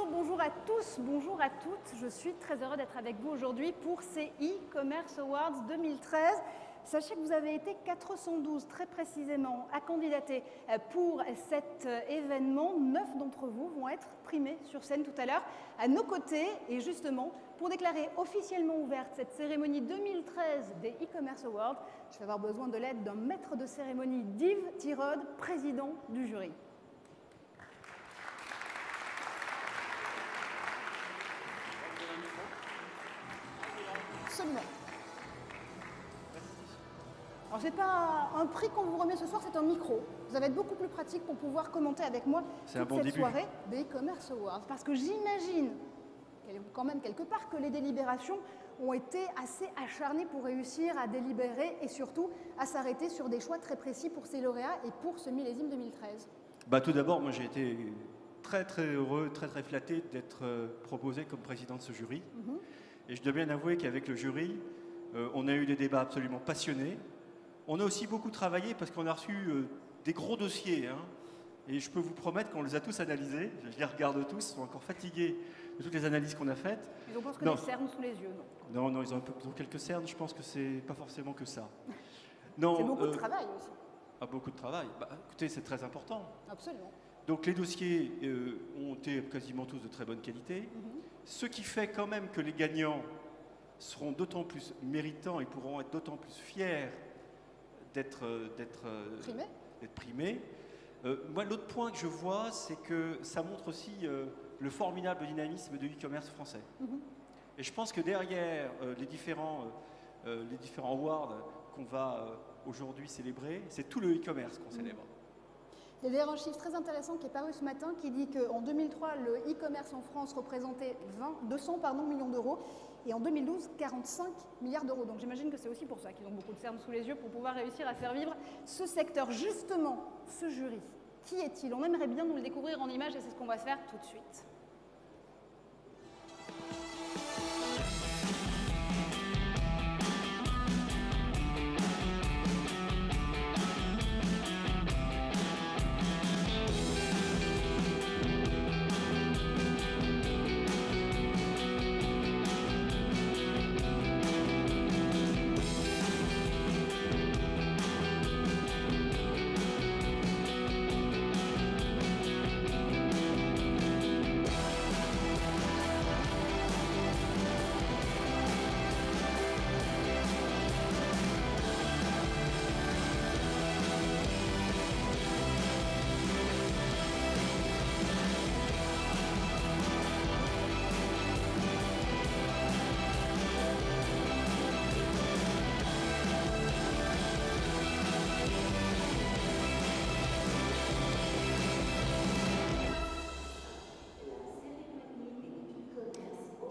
Bonjour à tous, bonjour à toutes. Je suis très heureux d'être avec vous aujourd'hui pour ces e-commerce awards 2013. Sachez que vous avez été 412 très précisément à candidater pour cet événement. 9 d'entre vous vont être primés sur scène tout à l'heure à nos côtés. Et justement, pour déclarer officiellement ouverte cette cérémonie 2013 des e-commerce awards, je vais avoir besoin de l'aide d'un maître de cérémonie, Yves Tirode, président du jury. Absolument. Alors, ce n'est pas un prix qu'on vous remet ce soir, c'est un micro. Vous allez être beaucoup plus pratique pour pouvoir commenter avec moi toute cette soirée des e-commerce awards. Parce que j'imagine, quand même quelque part, que les délibérations ont été assez acharnées pour réussir à délibérer et surtout à s'arrêter sur des choix très précis pour ces lauréats et pour ce millésime 2013. Tout d'abord, moi j'ai été très heureux, très flatté d'être proposé comme président de ce jury. Et je dois bien avouer qu'avec le jury, on a eu des débats absolument passionnés. On a aussi beaucoup travaillé parce qu'on a reçu des gros dossiers. Et je peux vous promettre qu'on les a tous analysés. Je les regarde tous, ils sont encore fatigués de toutes les analyses qu'on a faites. Ils ont presque des cernes sous les yeux, non? Non, ils ont quelques cernes. Je pense que c'est pas forcément que ça. C'est beaucoup de travail aussi. Beaucoup de travail. Écoutez, c'est très important. Absolument. Donc les dossiers ont été quasiment tous de très bonne qualité. Ce qui fait quand même que les gagnants seront d'autant plus méritants et pourront être d'autant plus fiers d'être primés. Moi, l'autre point que je vois, c'est que ça montre aussi le formidable dynamisme de l'e-commerce français. Et je pense que derrière les différents awards qu'on va aujourd'hui célébrer, c'est tout le e-commerce qu'on célèbre. Il y a d'ailleurs un chiffre très intéressant qui est paru ce matin qui dit qu'en 2003, le e-commerce en France représentait 200 millions d'euros et en 2012, 45 milliards d'euros. Donc j'imagine que c'est aussi pour ça qu'ils ont beaucoup de cernes sous les yeux pour pouvoir réussir à faire vivre ce secteur. Justement, ce jury, qui est-il? On aimerait bien nous le découvrir en images et c'est ce qu'on va faire tout de suite.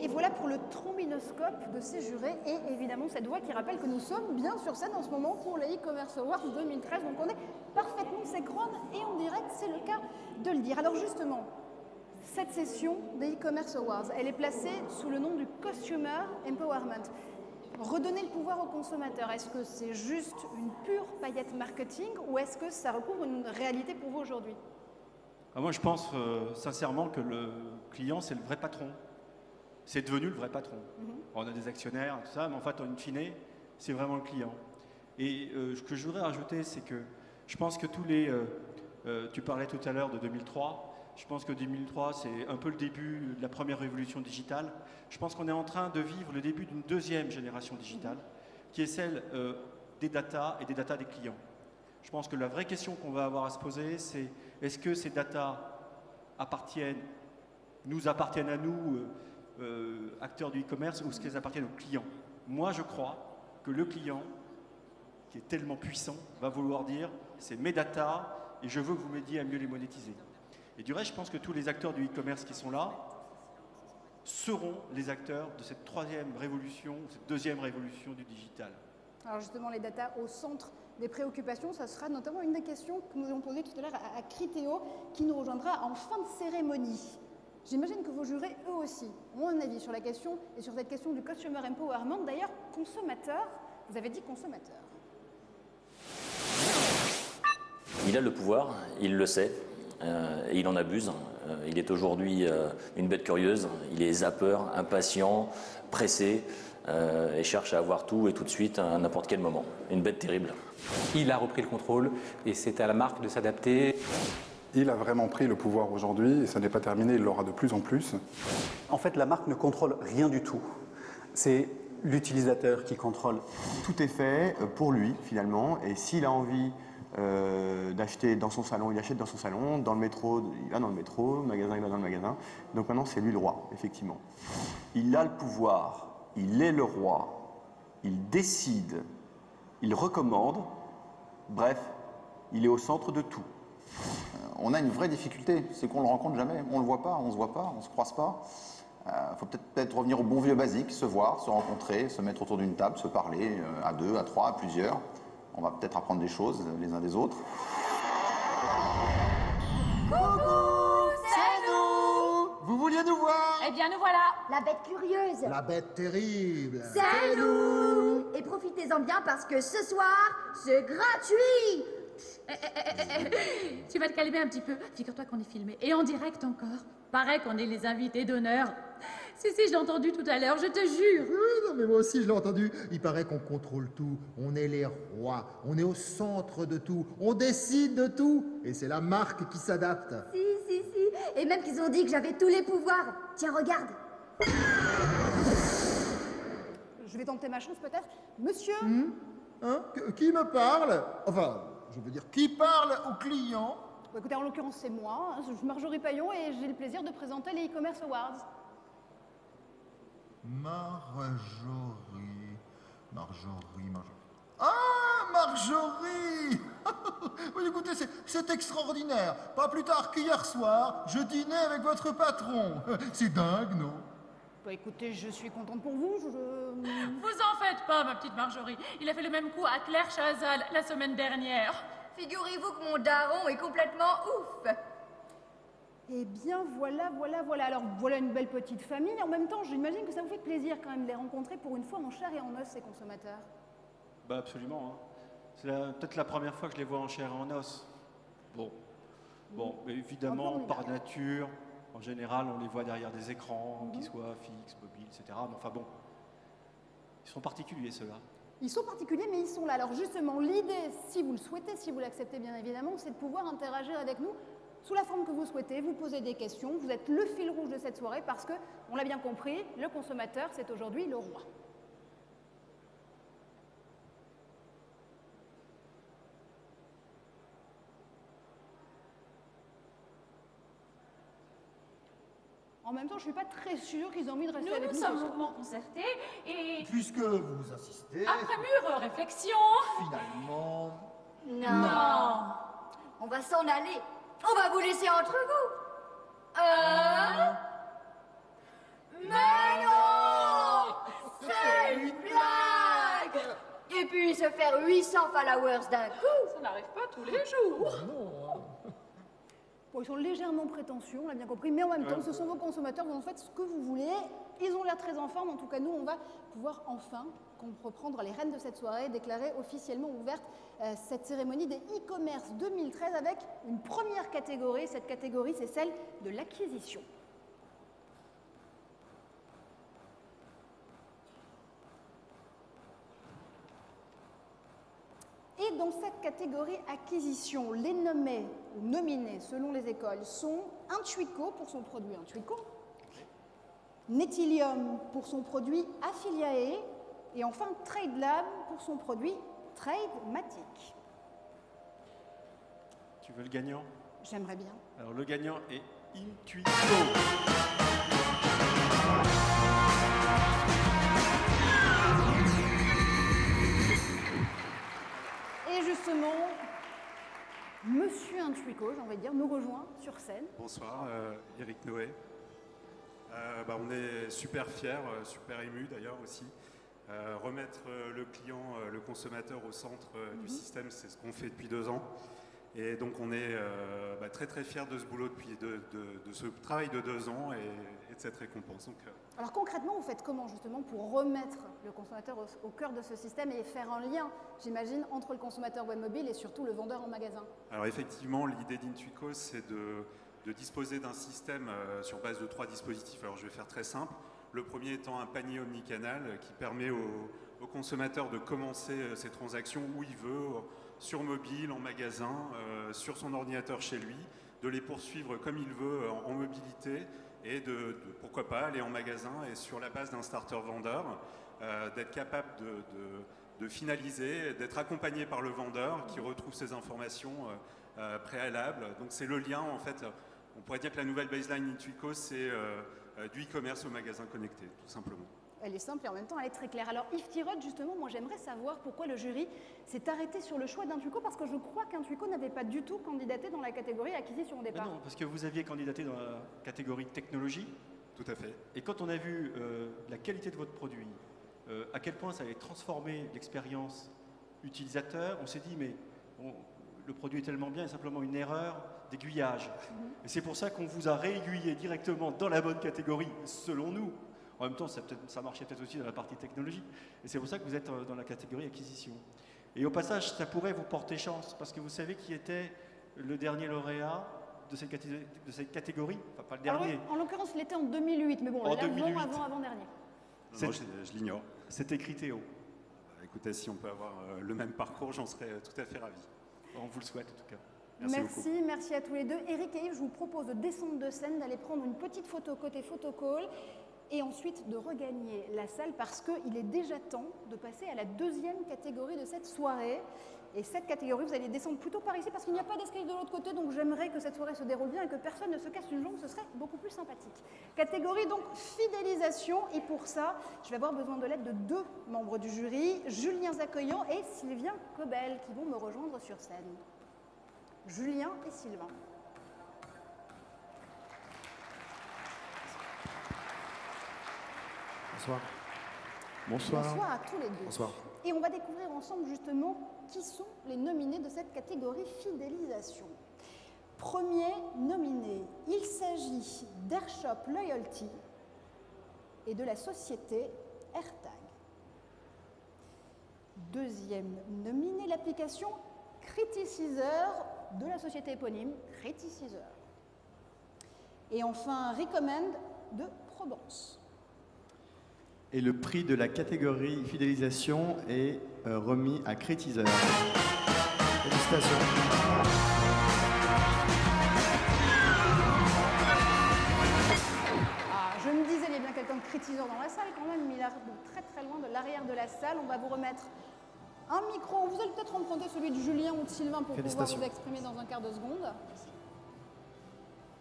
Et voilà pour le trombinoscope de ces jurés et évidemment cette voix qui rappelle que nous sommes bien sur scène en ce moment pour les e-commerce awards 2013. Donc on est parfaitement synchrone et on dirait que c'est le cas de le dire. Alors justement, cette session des e-commerce awards, elle est placée sous le nom du Consumer Empowerment. Redonner le pouvoir aux consommateurs, est-ce que c'est juste une pure paillette marketing ou est-ce que ça recouvre une réalité pour vous aujourd'hui? Moi je pense sincèrement que le client c'est le vrai patron. C'est devenu le vrai patron. On a des actionnaires, tout ça, mais en fait, in fine, c'est vraiment le client. Et ce que je voudrais rajouter, c'est que je pense que tous les... tu parlais tout à l'heure de 2003. Je pense que 2003, c'est un peu le début de la première révolution digitale. Je pense qu'on est en train de vivre le début d'une deuxième génération digitale, qui est celle des data et des data des clients. Je pense que la vraie question qu'on va avoir à se poser, c'est est-ce que ces data nous appartiennent à nous, acteurs du e-commerce, ou est-ce qu'elles appartiennent aux clients? Moi, je crois que le client, qui est tellement puissant, va vouloir dire c'est mes data et je veux que vous m'aidiez à mieux les monétiser. Et du reste, je pense que tous les acteurs du e-commerce qui sont là seront les acteurs de cette troisième révolution, cette deuxième révolution du digital. Alors justement, les data au centre des préoccupations, ça sera notamment une des questions que nous avons posées tout à l'heure à Criteo, qui nous rejoindra en fin de cérémonie. J'imagine que vos jurés, eux aussi, ont un avis sur la question et sur cette question du Consumer Empowerment. D'ailleurs, consommateur, vous avez dit consommateur. Il a le pouvoir, il le sait, et il en abuse. Il est aujourd'hui une bête curieuse, il est zappeur, impatient, pressé et cherche à avoir tout et tout de suite à n'importe quel moment. Une bête terrible. Il a repris le contrôle et c'est à la marque de s'adapter. Il a vraiment pris le pouvoir aujourd'hui et ça n'est pas terminé, il l'aura de plus en plus. En fait, la marque ne contrôle rien du tout. C'est l'utilisateur qui contrôle. Tout est fait pour lui finalement, et s'il a envie d'acheter dans son salon, il achète dans son salon, dans le métro, il va dans le métro, le magasin, il va dans le magasin. Donc maintenant, c'est lui le roi, effectivement. Il a le pouvoir, il est le roi, il décide, il recommande, bref, il est au centre de tout. On a une vraie difficulté, c'est qu'on ne le rencontre jamais, on ne le voit pas, on ne se voit pas, on ne se croise pas. Il faut peut-être revenir au bon vieux basique, se voir, se rencontrer, se mettre autour d'une table, se parler à deux, à trois, à plusieurs. On va peut-être apprendre des choses les uns des autres. Coucou, c'est nous! Vous vouliez nous voir? Eh bien, nous voilà! La bête curieuse! La bête terrible! C'est nous! Et profitez-en bien parce que ce soir, c'est gratuit! Tu vas te calmer un petit peu. Figure-toi qu'on est filmé. Et en direct encore. Paraît qu'on est les invités d'honneur. Si, je l'ai entendu tout à l'heure, je te jure. Non, mais moi aussi, je l'ai entendu. Il paraît qu'on contrôle tout. On est les rois. On est au centre de tout. On décide de tout. Et c'est la marque qui s'adapte. Si. Et même qu'ils ont dit que j'avais tous les pouvoirs. Tiens, regarde. Je vais tenter ma chance peut-être. Monsieur Hein? Qui me parle? Enfin, je veux dire, qui parle au client? Bon, écoutez, en l'occurrence, c'est moi. Je suis Marjorie Paillon et j'ai le plaisir de présenter les e-commerce awards. Marjorie. Ah, Marjorie! Oui, écoutez, c'est extraordinaire. Pas plus tard qu'hier soir, je dînais avec votre patron. C'est dingue, non? Bah, écoutez, je suis contente pour vous. Vous en faites pas, ma petite Marjorie. Il a fait le même coup à Claire Chazal la semaine dernière. Figurez-vous que mon daron est complètement ouf. Eh bien, voilà. Alors, voilà une belle petite famille. En même temps, j'imagine que ça vous fait plaisir quand même de les rencontrer pour une fois en chair et en os, ces consommateurs. Bah absolument. Hein. C'est peut-être la première fois que je les vois en chair et en os. Bon, mais évidemment, par nature, en général, on les voit derrière des écrans, qu'ils soient fixes, mobiles, etc. Mais enfin bon, ils sont particuliers, ceux-là. Ils sont particuliers, mais ils sont là. Alors justement, l'idée, si vous le souhaitez, si vous l'acceptez bien évidemment, c'est de pouvoir interagir avec nous sous la forme que vous souhaitez, vous posez des questions, vous êtes le fil rouge de cette soirée parce que, on l'a bien compris, le consommateur, c'est aujourd'hui le roi. En même temps, je ne suis pas très sûre qu'ils aient envie de rester avec nous. Nous sommes mouvement concerté et... Puisque vous insistez... Après mûre réflexion... Finalement... Non. On va s'en aller. On va vous laisser entre vous. Mais non! C'est une blague! Et puis se faire 800 followers d'un coup. Ça n'arrive pas tous les jours. Bon, ils sont légèrement prétentieux, on l'a bien compris, mais en même temps, ce sont vos consommateurs, vous en faites ce que vous voulez. Ils ont l'air très en forme, en tout cas nous, on va pouvoir enfin reprendre les rênes de cette soirée, déclarer officiellement ouverte cette cérémonie des e-commerce 2013 avec une première catégorie. Cette catégorie, c'est celle de l'acquisition. Et dans cette catégorie acquisition, les nommés ou nominés selon les écoles sont Intuico pour son produit Intuico, Nettilium pour son produit Affiliae et enfin TradeLab pour son produit Tradematic. Tu veux le gagnant? J'aimerais bien. Alors le gagnant est Intuico. Et justement, Monsieur Intuico, j'ai envie de dire, nous rejoint sur scène. Bonsoir, Eric Noé. On est super fiers, super émus d'ailleurs aussi. Remettre le client, le consommateur au centre du système, c'est ce qu'on fait depuis 2 ans. Et donc on est très très fiers de ce boulot de ce travail de 2 ans et de cette récompense. Donc, alors concrètement, vous faites comment justement pour remettre le consommateur au cœur de ce système et faire un lien, j'imagine, entre le consommateur web mobile et surtout le vendeur en magasin? Alors effectivement, l'idée d'Intuico, c'est de de disposer d'un système sur base de 3 dispositifs. Alors je vais faire très simple. Le premier étant un panier omnicanal qui permet au consommateur de commencer ses transactions où il veut, sur mobile, en magasin, sur son ordinateur chez lui, de les poursuivre comme il veut en mobilité et pourquoi pas aller en magasin et sur la base d'un starter vendeur, d'être capable de finaliser, d'être accompagné par le vendeur qui retrouve ses informations préalables. Donc c'est le lien, en fait, on pourrait dire que la nouvelle baseline Intuico, c'est du e-commerce au magasin connecté, tout simplement. Elle est simple et en même temps elle est très claire. Alors Yves Tirode, justement, moi j'aimerais savoir pourquoi le jury s'est arrêté sur le choix d'Intuico, parce que je crois qu'Intuico n'avait pas du tout candidaté dans la catégorie acquisition au départ. Non, parce que vous aviez candidaté dans la catégorie technologie. Tout à fait. Et quand on a vu la qualité de votre produit, à quel point ça allait transformer l'expérience utilisateur, on s'est dit mais le produit est tellement bien, il y a simplement une erreur d'aiguillage. Et c'est pour ça qu'on vous a réaiguillé directement dans la bonne catégorie, selon nous. En même temps, ça marchait peut-être aussi dans la partie technologie. Et c'est pour ça que vous êtes dans la catégorie acquisition. Et au passage, ça pourrait vous porter chance, parce que vous savez qui était le dernier lauréat de cette catégorie, enfin pas le dernier. Alors, en l'occurrence, il était en 2008, mais bon, avant-dernier. Moi, je l'ignore. C'était Criteo. Écoutez, si on peut avoir le même parcours, j'en serais tout à fait ravi. On vous le souhaite en tout cas. Merci à tous les deux. Eric et Yves, je vous propose de descendre de scène, d'aller prendre une petite photo côté photocall et ensuite de regagner la salle parce qu'il est déjà temps de passer à la deuxième catégorie de cette soirée. Et cette catégorie, vous allez descendre plutôt par ici parce qu'il n'y a pas d'escalier de l'autre côté, donc j'aimerais que cette soirée se déroule bien et que personne ne se casse une jambe, ce serait beaucoup plus sympathique. Catégorie donc fidélisation, et pour ça, je vais avoir besoin de l'aide de 2 membres du jury, Julien Zaccoyan et Sylvain Cobel, qui vont me rejoindre sur scène. Julien et Sylvain. Bonsoir. Bonsoir. Bonsoir à tous les deux. Bonsoir. Et on va découvrir ensemble justement qui sont les nominés de cette catégorie fidélisation. Premier nominé, il s'agit d'Airshop Loyalty et de la société AirTag. Deuxième nominé, l'application Criticizer de la société éponyme Criticizer. Et enfin, Recommend de Provence. Et le prix de la catégorie fidélisation est remis à Criticizer. Félicitations. Je me disais, il y a bien quelqu'un de Criticizer dans la salle quand même, mais il a l'air de très très loin de l'arrière de la salle. On va vous remettre un micro. Vous allez peut-être emprunter celui de Julien ou de Sylvain pour pouvoir vous exprimer dans un quart de seconde.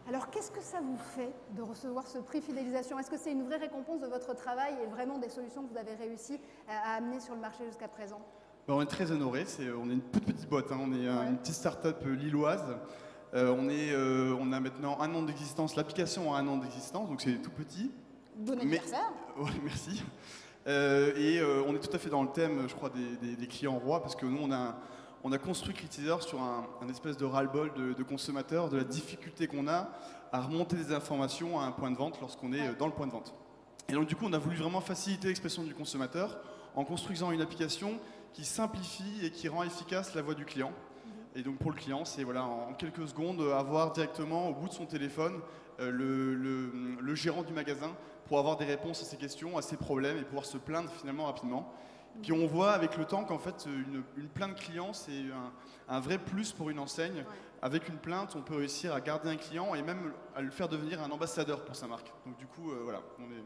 Alors, qu'est-ce que ça vous fait de recevoir ce prix fidélisation? Est-ce que c'est une vraie récompense de votre travail et vraiment des solutions que vous avez réussi à amener sur le marché jusqu'à présent? On est très honorés. On est une toute petite boîte. On est une petite start-up lilloise. On a maintenant 1 an d'existence. L'application a 1 an d'existence, donc c'est tout petit. Bon anniversaire. Ouais, merci. On est tout à fait dans le thème, je crois, des clients rois, parce que nous, on a construit Criticizer sur un espèce de ras-le-bol de consommateurs, de la difficulté qu'on a à remonter des informations à un point de vente lorsqu'on est dans le point de vente. Et donc du coup, on a voulu vraiment faciliter l'expression du consommateur en construisant une application qui simplifie et qui rend efficace la voix du client. Et donc pour le client, c'est en quelques secondes avoir directement au bout de son téléphone le gérant du magasin pour avoir des réponses à ses questions, à ses problèmes et pouvoir se plaindre finalement rapidement. Puis on voit avec le temps qu'en fait, une plainte client, c'est un vrai plus pour une enseigne. Ouais. Avec une plainte, on peut réussir à garder un client et même à le faire devenir un ambassadeur pour sa marque. Donc du coup, voilà, on est...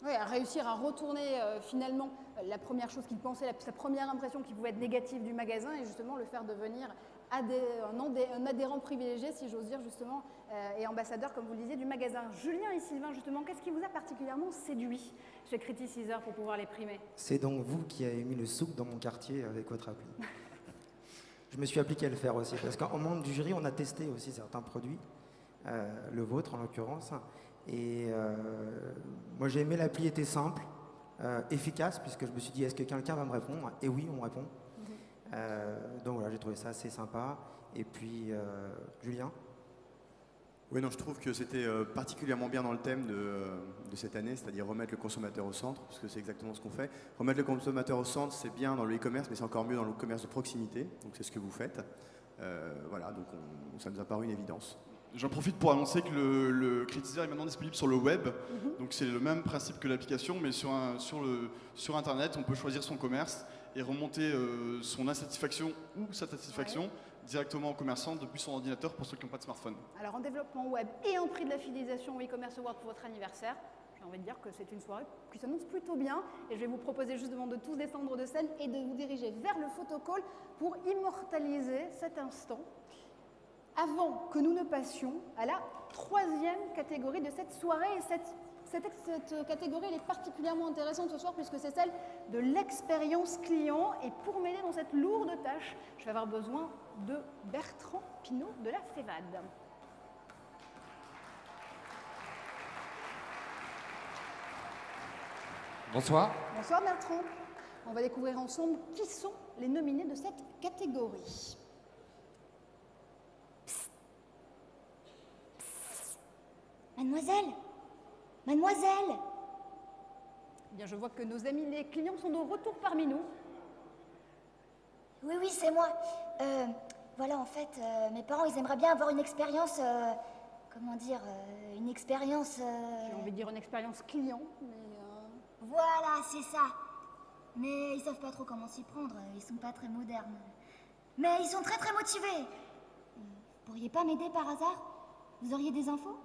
Oui, à réussir à retourner finalement la première chose qu'il pensait, sa première impression qui pouvait être négative du magasin et justement le faire devenir un adhérent privilégié, si j'ose dire justement, et ambassadeur, comme vous le disiez, du magasin. Julien et Sylvain, justement, qu'est-ce qui vous a particulièrement séduit chez Criticizer pour pouvoir les primer? C'est donc vous qui avez mis le souk dans mon quartier avec votre appli. Je me suis appliqué à le faire aussi, parce qu'en membre du jury, on a testé aussi certains produits, le vôtre en l'occurrence, et moi j'ai aimé l'appli était simple, efficace, puisque je me suis dit, est-ce que quelqu'un va me répondre? Et oui, on me répond. Donc voilà, j'ai trouvé ça assez sympa. Et puis, Julien? Oui, non, je trouve que c'était particulièrement bien dans le thème de cette année, c'est-à-dire remettre le consommateur au centre, parce que c'est exactement ce qu'on fait. Remettre le consommateur au centre, c'est bien dans le e-commerce, mais c'est encore mieux dans le commerce de proximité, donc c'est ce que vous faites. Voilà, donc ça nous a paru une évidence. J'en profite pour annoncer que le Critizer est maintenant disponible sur le web. Donc c'est le même principe que l'application, mais sur Internet, on peut choisir son commerce et remonter son insatisfaction ou sa satisfaction directement au commerçant depuis son ordinateur pour ceux qui n'ont pas de smartphone. Alors en développement web et en prix de la fidélisation au e-commerce award pour votre anniversaire, j'ai envie de dire que c'est une soirée qui s'annonce plutôt bien. Et je vais vous proposer justement de tous descendre de scène et de vous diriger vers le photocall pour immortaliser cet instant avant que nous ne passions à la troisième catégorie de cette soirée. Et cette catégorie elle est particulièrement intéressante ce soir puisque c'est celle de l'expérience client. Et pour m'aider dans cette lourde tâche, je vais avoir besoin de Bertrand Pinault de la FEVAD. Bonsoir. Bonsoir Bertrand. On va découvrir ensemble qui sont les nominés de cette catégorie. Mademoiselle, mademoiselle. Eh bien, je vois que nos amis les clients sont de retour parmi nous. Oui, oui, c'est moi. Voilà, en fait, mes parents, ils aimeraient bien avoir une expérience, comment dire, une expérience... J'ai envie de dire une expérience client, mais... Voilà, c'est ça. Mais ils savent pas trop comment s'y prendre, ils sont pas très modernes. Mais ils sont très très motivés. Vous pourriez pas m'aider par hasard? Vous auriez des infos?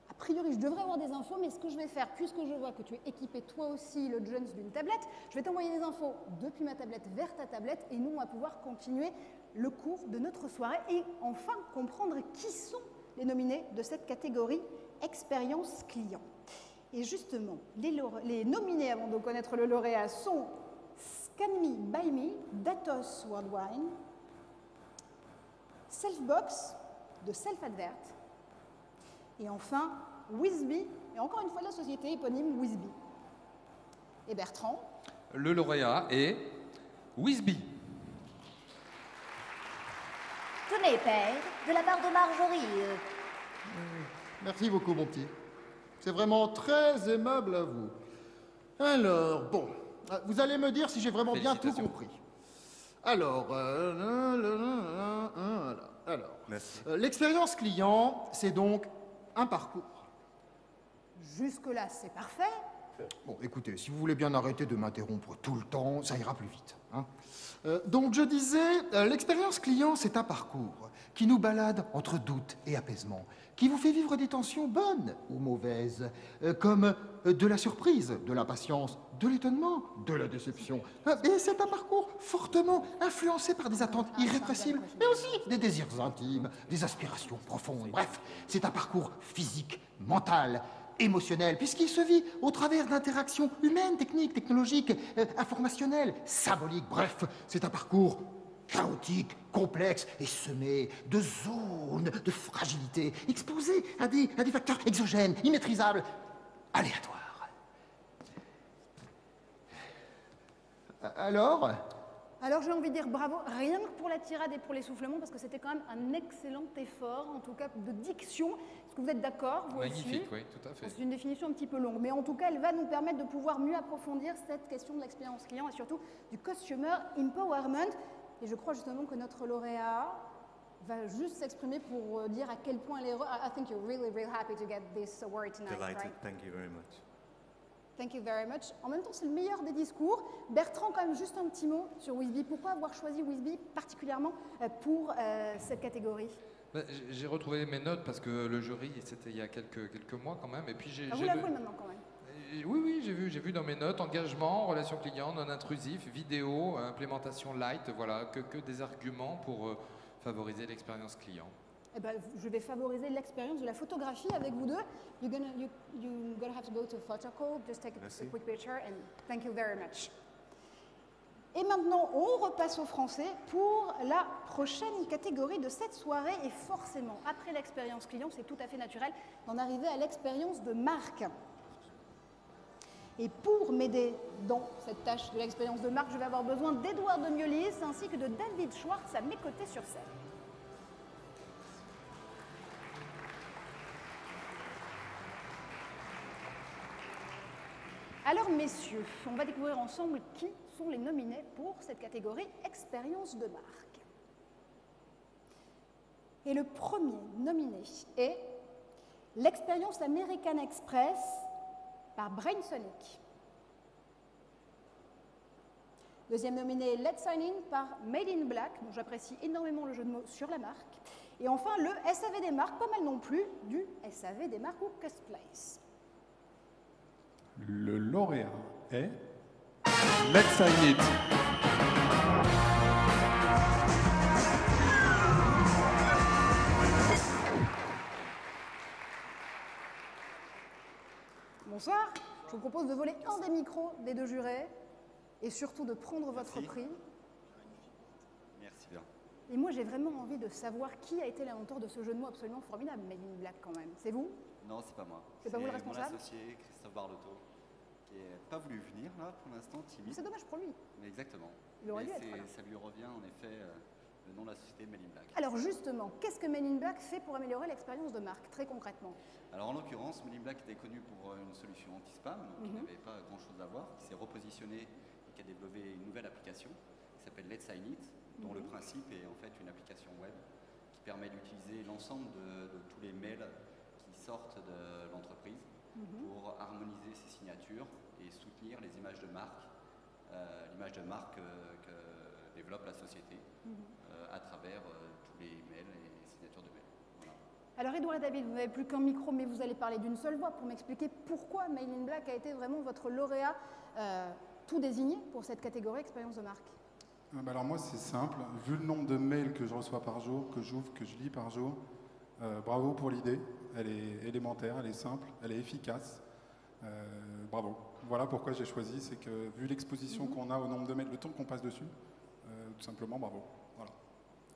A priori, je devrais avoir des infos, mais ce que je vais faire, puisque je vois que tu es équipé toi aussi, le Jones, d'une tablette, je vais t'envoyer des infos depuis ma tablette vers ta tablette et nous, on va pouvoir continuer le cours de notre soirée et enfin comprendre qui sont les nominés de cette catégorie expérience client. Et justement, les nominés avant de connaître le lauréat sont Scan Me by Me, Datos Worldwine, Selfbox de Self-Advert, et enfin Wizby, et encore une fois la société éponyme Wizby. Et Bertrand? Le lauréat est Wizby. Tenez, père, de la part de Marjorie. Merci beaucoup, mon petit. C'est vraiment très aimable à vous. Alors, bon, vous allez me dire si j'ai vraiment bien tout compris. Alors, l'expérience client, c'est donc un parcours. Jusque-là, c'est parfait. Bon, écoutez, si vous voulez bien arrêter de m'interrompre tout le temps, ça ira plus vite. Hein. Donc, je disais, l'expérience client, c'est un parcours qui nous balade entre doute et apaisement, qui vous fait vivre des tensions bonnes ou mauvaises, comme de la surprise, de l'impatience, de l'étonnement, de la déception. Et c'est un parcours fortement influencé par des attentes irrépressibles, mais aussi des désirs intimes, des aspirations profondes. Bref, c'est un parcours physique, mental, émotionnel, puisqu'il se vit au travers d'interactions humaines, techniques, technologiques, informationnelles, symboliques. Bref, c'est un parcours chaotique, complexe et semé de zones de fragilité, exposé à des facteurs exogènes, immaîtrisables, aléatoires. Alors, j'ai envie de dire bravo, rien que pour la tirade et pour l'essoufflement, parce que c'était quand même un excellent effort, en tout cas de diction. Est-ce que vous êtes d'accord, vous Magnifique, aussi? oui, tout à fait. C'est une définition un petit peu longue, mais en tout cas, elle va nous permettre de pouvoir mieux approfondir cette question de l'expérience client et surtout du Customer Empowerment. Et je crois justement que notre lauréat va juste s'exprimer pour dire à quel point elle est heureuse. I think you're really, really happy to get this award tonight, Delighted. right? Thank you very much. Thank you very much. En même temps, c'est le meilleur des discours. Bertrand, quand même, juste un petit mot sur Wizby. Pourquoi avoir choisi Wizby particulièrement pour cette catégorie? J'ai retrouvé mes notes parce que le jury, c'était il y a quelques mois quand même. Et puis vous l'avouez maintenant quand même. Oui, j'ai vu dans mes notes engagement, relation client, non intrusif, vidéo, implémentation light, voilà, que des arguments pour favoriser l'expérience client. Eh ben, je vais favoriser l'expérience de la photographie avec vous deux. You're gonna have to go to photocall, just take a quick picture and thank you very much. Et maintenant, on repasse au français pour la prochaine catégorie de cette soirée. Et forcément, après l'expérience client, c'est tout à fait naturel d'en arriver à l'expérience de marque. Et pour m'aider dans cette tâche de l'expérience de marque, je vais avoir besoin d'Edouard de Miolis ainsi que de David Schwartz à mes côtés sur scène. Alors messieurs, on va découvrir ensemble qui sont les nominés pour cette catégorie expérience de marque. Et le premier nominé est l'expérience American Express par Brainsonic. Deuxième nominé, Let's Sign In par Made in Black, dont j'apprécie énormément le jeu de mots sur la marque. Et enfin, le SAV des marques, pas mal non plus, du SAV des marques ou Custplace. Le lauréat est Let's Sign It. Bonsoir, je vous propose de voler un des micros des deux jurés et surtout de prendre votre prix. Merci bien. Et moi, j'ai vraiment envie de savoir qui a été l'inventeur de ce jeu de mots absolument formidable, Made in Black quand même. C'est vous? Non, c'est pas moi. C'est pas vous le responsable? Mon associé, Christophe Barlotto, qui n'a pas voulu venir là pour l'instant, timide. C'est dommage pour lui. Mais exactement. Il aurait dû Mais être là. ça lui revient en effet le nom de la société Made in Black. Alors justement, qu'est-ce que Made in Black fait pour améliorer l'expérience de marque, très concrètement? Alors en l'occurrence, Made in Black était connu pour une solution anti-spam, donc il n'avait pas grand-chose à voir, qui s'est repositionné et qui a développé une nouvelle application qui s'appelle Let's Sign It, dont le principe est en fait une application web qui permet d'utiliser l'ensemble de tous les mails qui sortent de l'entreprise pour harmoniser ses signatures et soutenir les images de marque, que développe la société à travers tous les mails et les signatures de mails. Voilà. Alors Edouard et David, vous n'avez plus qu'un micro, mais vous allez parler d'une seule voix pour m'expliquer pourquoi Made in Black a été vraiment votre lauréat tout désigné pour cette catégorie expérience de marque. Alors moi c'est simple, vu le nombre de mails que je reçois par jour, que j'ouvre, que je lis par jour, bravo pour l'idée, elle est élémentaire, elle est simple, elle est efficace, bravo. Voilà pourquoi j'ai choisi, c'est que vu l'exposition qu'on a au nombre de mails, le temps qu'on passe dessus, tout simplement bravo. Voilà.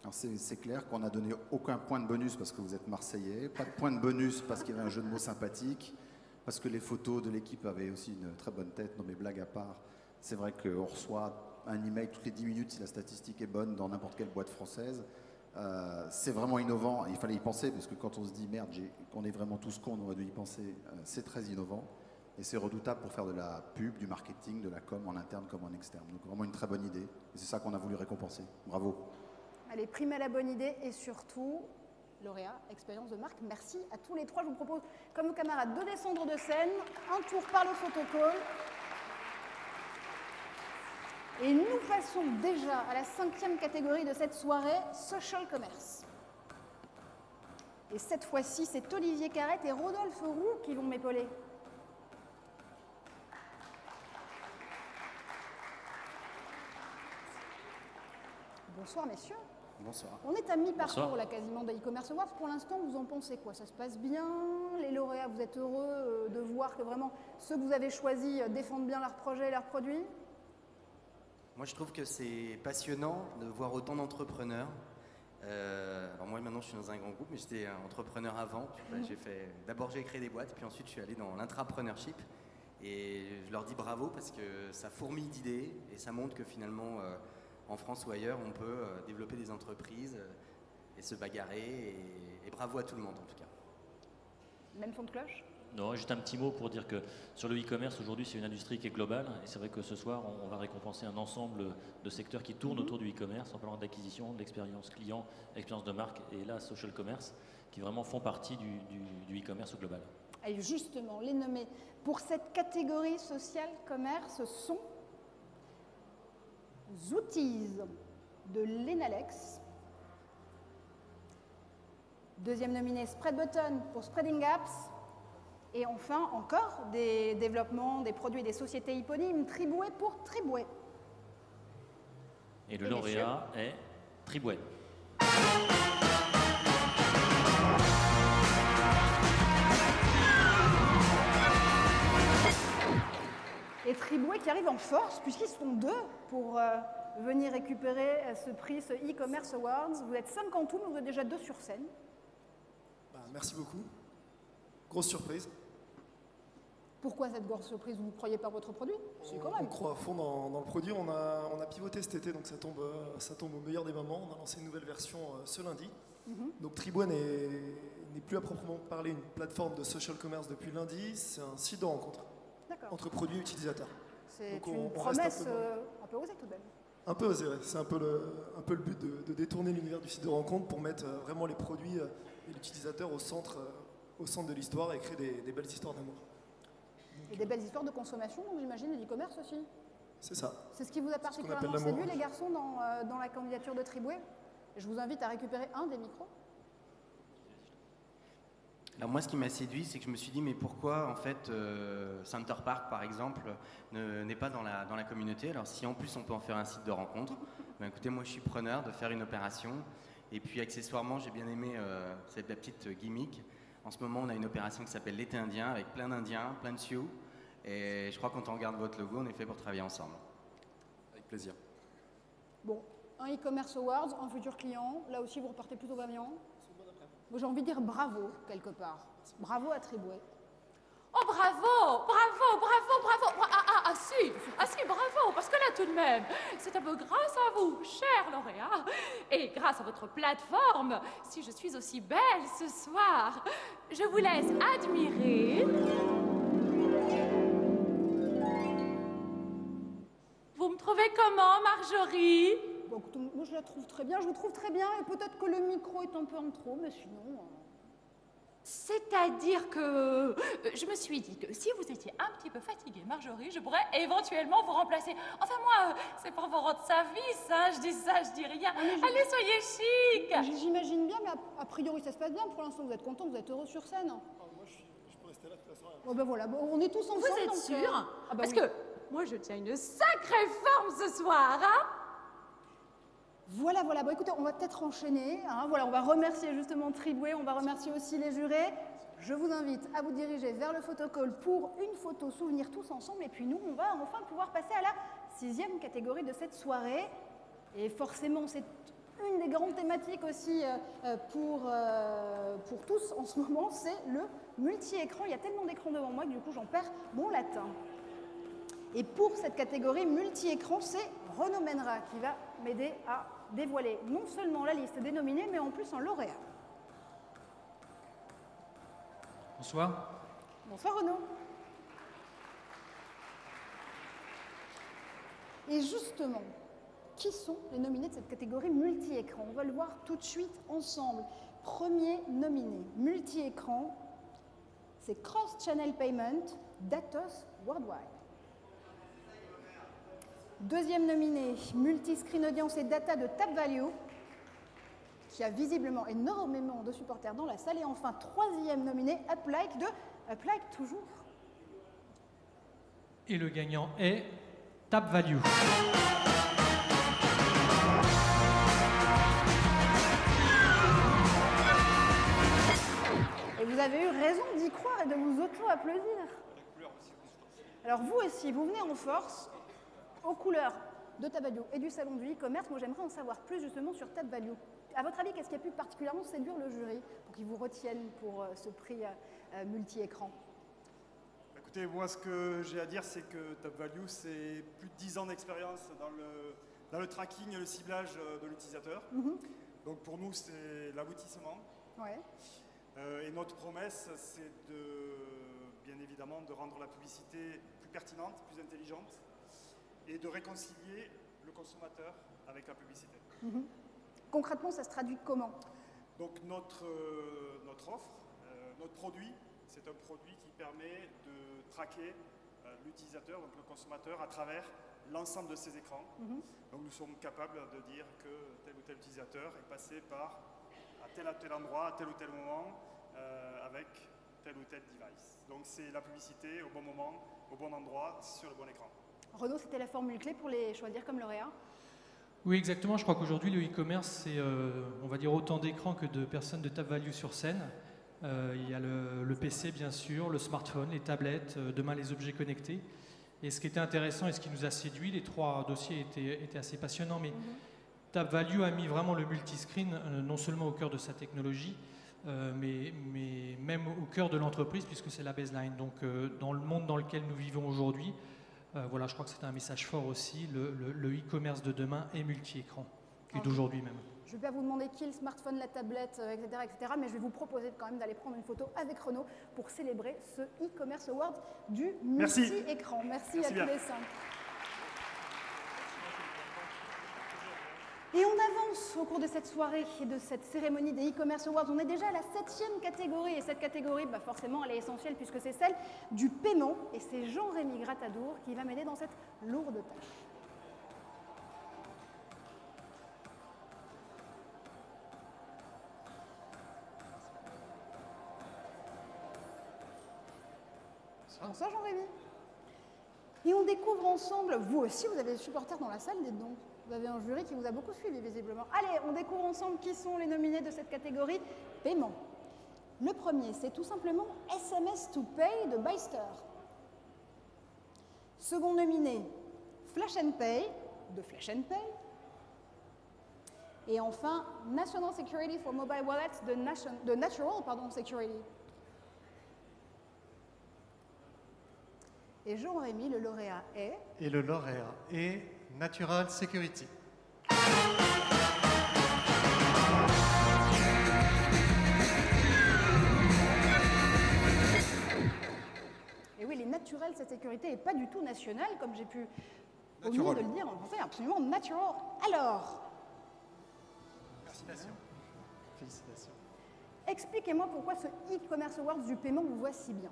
Alors c'est clair qu'on n'a donné aucun point de bonus parce que vous êtes Marseillais, pas de point de bonus parce qu'il y avait un jeu de mots sympathique, parce que les photos de l'équipe avaient aussi une très bonne tête, non mais blague à part, c'est vrai qu'on reçoit un email toutes les 10 minutes si la statistique est bonne dans n'importe quelle boîte française. C'est vraiment innovant, il fallait y penser parce que quand on se dit merde, qu'on est vraiment tous cons, on aurait dû y penser, c'est très innovant et c'est redoutable pour faire de la pub, du marketing, de la com en interne comme en externe. Donc vraiment une très bonne idée et c'est ça qu'on a voulu récompenser. Bravo. Allez, prime à la bonne idée et surtout, lauréat, expérience de marque. Merci à tous les trois. Je vous propose, comme vos camarades, de descendre de scène, un tour par le photocall. Et nous passons déjà à la 5e catégorie de cette soirée, Social Commerce. Et cette fois-ci, c'est Olivier Carrette et Rodolphe Roux qui vont m'épauler. Bonsoir messieurs. Bonsoir. On est à mi-parcours Bonsoir. là quasiment de e-commerce awards. Pour l'instant, vous en pensez quoi? Ça se passe bien? Les lauréats, vous êtes heureux de voir que vraiment ceux que vous avez choisis défendent bien leurs projets et leurs produits? Moi, je trouve que c'est passionnant de voir autant d'entrepreneurs. Alors moi, maintenant, je suis dans un grand groupe, mais j'étais entrepreneur avant. D'abord, j'ai créé des boîtes, puis ensuite, je suis allé dans l'intrapreneurship. Et je leur dis bravo parce que ça fourmille d'idées et ça montre que finalement, en France ou ailleurs, on peut développer des entreprises et se bagarrer. Et bravo à tout le monde, en tout cas. Même son de cloche? Non, juste un petit mot pour dire que sur le e-commerce, aujourd'hui, c'est une industrie qui est globale. Et c'est vrai que ce soir, on va récompenser un ensemble de secteurs qui tournent autour du e-commerce, en parlant d'acquisition, d'expérience client, expérience de marque et là, social commerce, qui vraiment font partie du e-commerce au global. Et justement, les nommés pour cette catégorie social commerce sont Zooties de Lenalex. Deuxième nominé, Spreadbutton pour Spreading Apps. Et enfin, encore des développements, des produits et des sociétés éponymes, Tribouet pour Tribouet. Et le lauréat est Tribouet. Et Tribouet qui arrive en force, puisqu'ils sont deux pour venir récupérer ce prix, ce e-commerce awards. Vous êtes 5 en tout, mais vous êtes déjà 2 sur scène. Merci beaucoup. Grosse surprise. Pourquoi cette grosse surprise? Vous ne croyez pas votre produit? Si, quand même. On croit à fond dans le produit. On a pivoté cet été, donc ça tombe au meilleur des moments. On a lancé une nouvelle version ce lundi. Donc Tribouet n'est plus à proprement parler une plateforme de social commerce depuis lundi. C'est un site de rencontre entre produits et utilisateurs. C'est donc une on reste promesse un peu osée tout de même. Un peu, c'est un peu le but de détourner l'univers du site de rencontre pour mettre vraiment les produits et l'utilisateur au centre de l'histoire et créer des belles histoires d'amour. Et des belles histoires de consommation, donc j'imagine, et d'e-commerce aussi. C'est ça. C'est ce qui vous a particulièrement séduit, les garçons, dans la candidature de Triboué. Je vous invite à récupérer un des micros. Alors moi, ce qui m'a séduit, c'est que je me suis dit, mais pourquoi, en fait, Center Park, par exemple, n'est pas dans la communauté? Alors si en plus on peut en faire un site de rencontre, ben, écoutez, moi je suis preneur de faire une opération. Et puis accessoirement, j'ai bien aimé cette petite gimmick. En ce moment, on a une opération qui s'appelle l'été indien, avec plein d'Indiens, plein de Sioux. Et je crois que quand on regarde votre logo, on est fait pour travailler ensemble. Avec plaisir. Bon, un e-commerce awards, un futur client. Là aussi, vous repartez plutôt gagnant. J'ai envie de dire bravo, quelque part. Bravo à Triboué. Oh, bravo, bravo, bravo, bravo. Si, bravo, parce que là, tout de même, c'est un peu grâce à vous, cher lauréat, et grâce à votre plateforme, si je suis aussi belle ce soir. Je vous laisse admirer. Vous me trouvez comment, Marjorie? Bon, écoute, moi, je la trouve très bien. Je vous trouve très bien, et peut-être que le micro est un peu en trop, mais sinon... C'est-à-dire que je me suis dit que si vous étiez un petit peu fatiguée, Marjorie, je pourrais éventuellement vous remplacer. Enfin moi, c'est pour vous rendre service, hein, je dis ça, je dis rien. Allez, soyez chic. J'imagine bien, mais a priori ça se passe bien. Pour l'instant, vous êtes content, vous êtes heureux sur scène. Moi, je peux rester là toute la soirée. Bon, ben voilà, bon, on est tous ensemble. Vous êtes donc, sûr Parce oui. que moi, je tiens une sacrée forme ce soir, hein. Voilà. Bon, écoutez, on va peut-être enchaîner. Hein. Voilà, on va remercier justement Triboué, on va remercier aussi les jurés. Je vous invite à vous diriger vers le photocall pour une photo souvenir tous ensemble. Et puis nous, on va enfin pouvoir passer à la 6e catégorie de cette soirée. Et forcément, c'est une des grandes thématiques aussi pour tous en ce moment, c'est le multi-écran. Il y a tellement d'écrans devant moi que du coup, j'en perds mon latin. Et pour cette catégorie multi-écran, c'est Renaud Menera qui va m'aider à dévoiler non seulement la liste des nominés, mais en plus un lauréat. Bonsoir. Bonsoir Renaud. Et justement, qui sont les nominés de cette catégorie multi-écran? On va le voir tout de suite ensemble. Premier nominé, multi-écran, c'est Cross Channel Payment d'Atos Worldwide. Deuxième nominé, multi-screen audience et data de TapValue, qui a visiblement énormément de supporters dans la salle. Et enfin, troisième nominé, Uplike de Uplike toujours. Et le gagnant est TapValue. Et vous avez eu raison d'y croire et de vous auto-applaudir. Alors vous aussi, vous venez en force aux couleurs de TapValue et du salon du e-commerce. Moi, j'aimerais en savoir plus justement sur TapValue. À votre avis, qu'est-ce qui a pu particulièrement séduire le jury pour qu'il vous retienne pour ce prix multi-écran? Écoutez, moi, ce que j'ai à dire, c'est que TapValue, c'est plus de 10 ans d'expérience dans le tracking et le ciblage de l'utilisateur. Donc pour nous, c'est l'aboutissement. Ouais. Et notre promesse, c'est bien évidemment de rendre la publicité plus pertinente, plus intelligente et de réconcilier le consommateur avec la publicité. Concrètement, ça se traduit comment? Donc notre offre, notre produit, c'est un produit qui permet de traquer l'utilisateur, donc le consommateur, à travers l'ensemble de ses écrans. Donc nous sommes capables de dire que tel ou tel utilisateur est passé par à tel ou tel endroit, à tel ou tel moment, avec tel ou tel device. Donc c'est la publicité au bon moment, au bon endroit, sur le bon écran. Renaud, c'était la formule clé pour les choisir comme lauréat? Oui, exactement. Je crois qu'aujourd'hui, le e-commerce, c'est, on va dire, autant d'écrans que de personnes de TapValue sur scène. Il y a le PC, bien sûr, le smartphone, les tablettes, demain les objets connectés. Et ce qui était intéressant et ce qui nous a séduit, les trois dossiers étaient assez passionnants, mais TapValue a mis vraiment le multiscreen non seulement au cœur de sa technologie, mais même au cœur de l'entreprise, puisque c'est la baseline. Donc, dans le monde dans lequel nous vivons aujourd'hui, voilà, je crois que c'est un message fort aussi. Le e-commerce de demain est multi-écran, et d'aujourd'hui même. Je ne vais pas vous demander qui, le smartphone, la tablette, etc., mais je vais vous proposer quand même d'aller prendre une photo avec Renaud pour célébrer ce e-commerce award du multi-écran. Merci à tous les cinq. Et on avance au cours de cette soirée et de cette cérémonie des e-commerce awards. On est déjà à la 7e catégorie. Et cette catégorie, bah forcément, elle est essentielle puisque c'est celle du paiement. Et c'est Jean-Rémy Gratadour qui va m'aider dans cette lourde tâche. Bonsoir Jean-Rémy. Et on découvre ensemble, vous aussi vous avez des supporters dans la salle, dites donc. Vous avez un jury qui vous a beaucoup suivi visiblement. Allez, on découvre ensemble qui sont les nominés de cette catégorie paiement. Le premier, c'est tout simplement SMS to Pay de Byster. Second nominé, Flash and Pay de Flash and Pay. Et enfin, National Security for Mobile Wallets de Natural Security. Et Jean-Rémy, le lauréat est... Et le lauréat est Natural Security. Et oui, les naturels, cette sécurité n'est pas du tout nationale, comme j'ai pu omis de le dire en français, absolument natural. Alors, Félicitations. Félicitations. expliquez-moi pourquoi ce e-commerce awards du paiement vous voit si bien.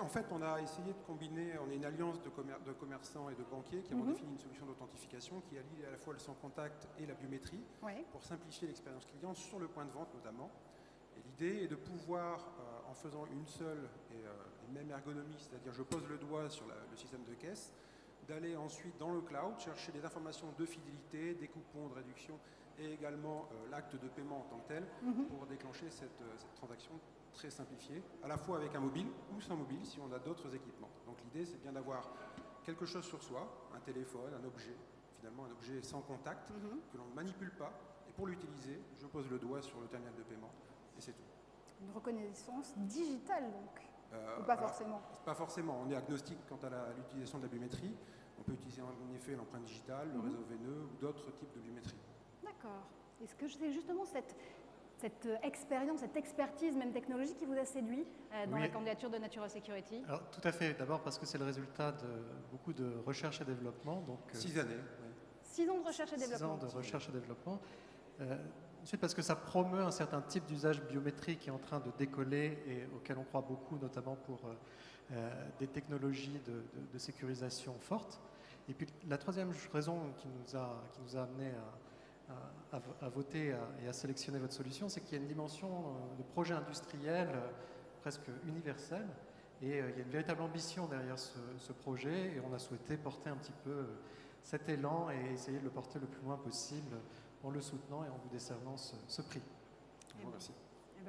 En fait, on a essayé de combiner, on est une alliance de commerçants et de banquiers qui avons défini une solution d'authentification qui allie à la fois le sans contact et la biométrie pour simplifier l'expérience client sur le point de vente notamment. Et l'idée est de pouvoir, en faisant une seule et même ergonomie, c'est-à-dire je pose le doigt sur le système de caisse, d'aller ensuite dans le cloud chercher des informations de fidélité, des coupons de réduction et également l'acte de paiement en tant que tel pour déclencher cette transaction très simplifiée, à la fois avec un mobile ou sans mobile si on a d'autres équipements. Donc l'idée c'est bien d'avoir quelque chose sur soi, un téléphone, un objet, finalement un objet sans contact, que l'on ne manipule pas, et pour l'utiliser, je pose le doigt sur le terminal de paiement et c'est tout. Une reconnaissance digitale donc, ou pas forcément? Pas forcément, on est agnostique quant à l'utilisation de la biométrie. On peut utiliser en effet l'empreinte digitale, le réseau veineux ou d'autres types de biométrie. D'accord. Est-ce que c'est justement cette expérience, cette expertise même technologique qui vous a séduit dans la candidature de Natural Security? Alors, tout à fait. D'abord parce que c'est le résultat de beaucoup de recherche et développement. Donc, 6 années. Oui. 6 ans de recherche et développement. 6 ans de recherche et développement. Ensuite parce que ça promeut un certain type d'usage biométrique qui est en train de décoller et auquel on croit beaucoup, notamment pour des technologies de sécurisation fortes. Et puis la troisième raison qui nous a amené à voter et à sélectionner votre solution, c'est qu'il y a une dimension de projet industriel presque universel et il y a une véritable ambition derrière ce projet et on a souhaité porter un petit peu cet élan et essayer de le porter le plus loin possible en le soutenant et en vous décernant ce prix. Merci.